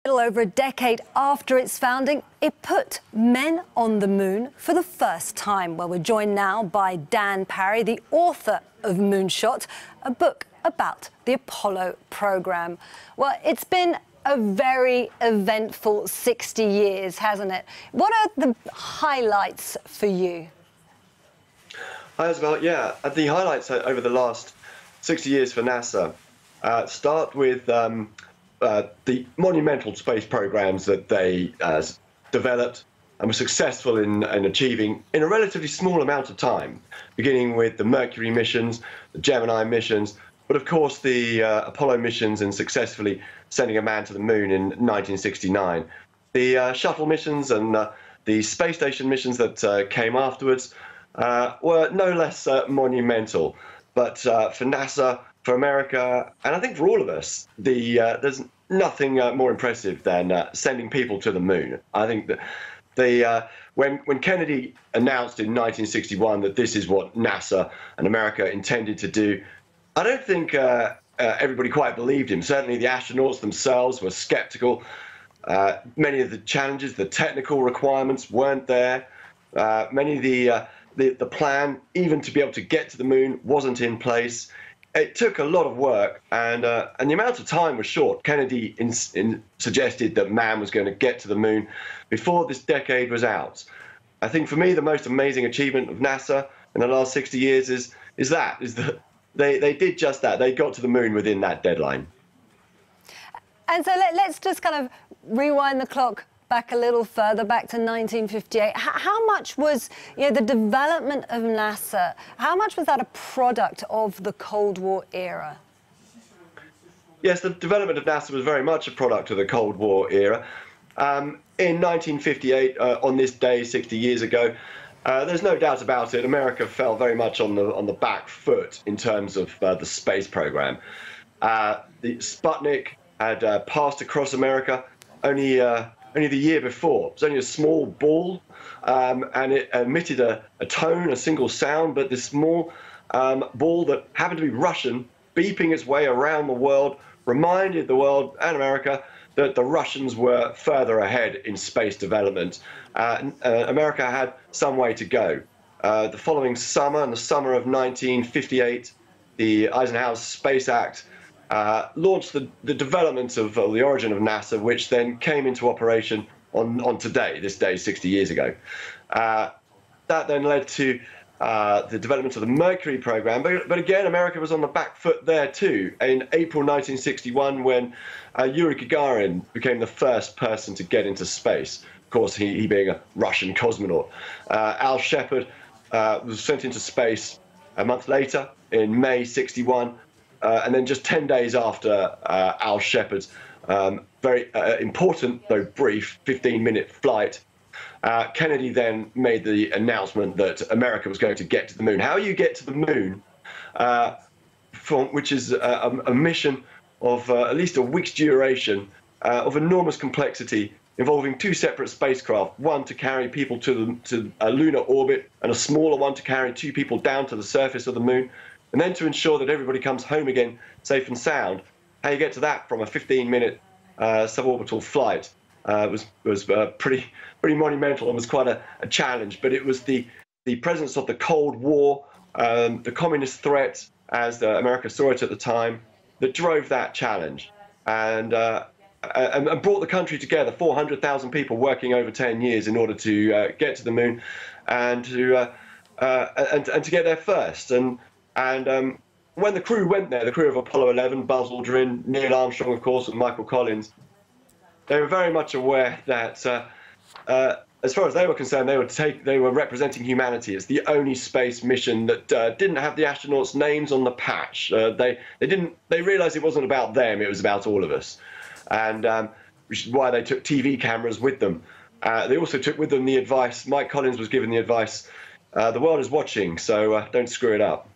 A little over a decade after its founding, it put men on the moon for the first time. Well, we're joined now by Dan Parry, the author of Moonshot, a book about the Apollo program. Well, it's been a very eventful 60 years, hasn't it? What are the highlights for you? Hi, Isabel. Yeah, the highlights over the last 60 years for NASA start with the monumental space programs that they developed and were successful in achieving in a relatively small amount of time, beginning with the Mercury missions, the Gemini missions, but of course the Apollo missions and successfully sending a man to the moon in 1969. The shuttle missions and the space station missions that came afterwards were no less monumental. But for NASA, for America, and I think for all of us, there's nothing more impressive than sending people to the moon. I think that when Kennedy announced in 1961 that this is what NASA and America intended to do, I don't think everybody quite believed him. Certainly the astronauts themselves were skeptical. Many of the challenges, the technical requirements weren't there. Many of the plan, even to be able to get to the moon, wasn't in place. It took a lot of work, and the amount of time was short. Kennedy suggested that man was going to get to the moon before this decade was out. I think for me the most amazing achievement of NASA in the last 60 years is that they did just that. They got to the moon within that deadline. And so let's just kind of rewind the clock back a little further, back to 1958. How much was, the development of NASA, how much was that a product of the Cold War era? Yes, the development of NASA was very much a product of the Cold War era. In 1958, on this day 60 years ago, there's no doubt about it, America fell very much on the back foot in terms of the space program. The Sputnik had passed across America only the year before. It was only a small ball, and it emitted a tone, a single sound, but this small ball that happened to be Russian, beeping its way around the world, reminded the world and America that the Russians were further ahead in space development. America had some way to go. The following summer, in the summer of 1958, the Eisenhower Space Act launched the development of the origin of NASA, which then came into operation on today, this day 60 years ago. That then led to the development of the Mercury program, but again, America was on the back foot there too. In April 1961, when Yuri Gagarin became the first person to get into space, of course, he being a Russian cosmonaut. Al Shepard was sent into space a month later, in May '61. And then just 10 days after Al Shepard's very important, though brief, 15-minute flight, Kennedy then made the announcement that America was going to get to the moon. How you get to the moon, which is a mission of at least a week's duration, of enormous complexity, involving two separate spacecraft, one to carry people to a lunar orbit and a smaller one to carry two people down to the surface of the moon, and then to ensure that everybody comes home again safe and sound. How you get to that from a 15-minute suborbital flight was pretty monumental and was quite a challenge. But it was the presence of the Cold War, the communist threat, as America saw it at the time, that drove that challenge and brought the country together. 400,000 people working over 10 years in order to get to the moon and to get there first. And when the crew went there, the crew of Apollo 11, Buzz Aldrin, Neil Armstrong, of course, and Michael Collins, they were very much aware that, as far as they were concerned, they were representing humanity. It's the only space mission that didn't have the astronauts' names on the patch. They realized it wasn't about them; it was about all of us, and which is why they took TV cameras with them. They also took with them the advice. Mike Collins was given the advice: the world is watching, so don't screw it up.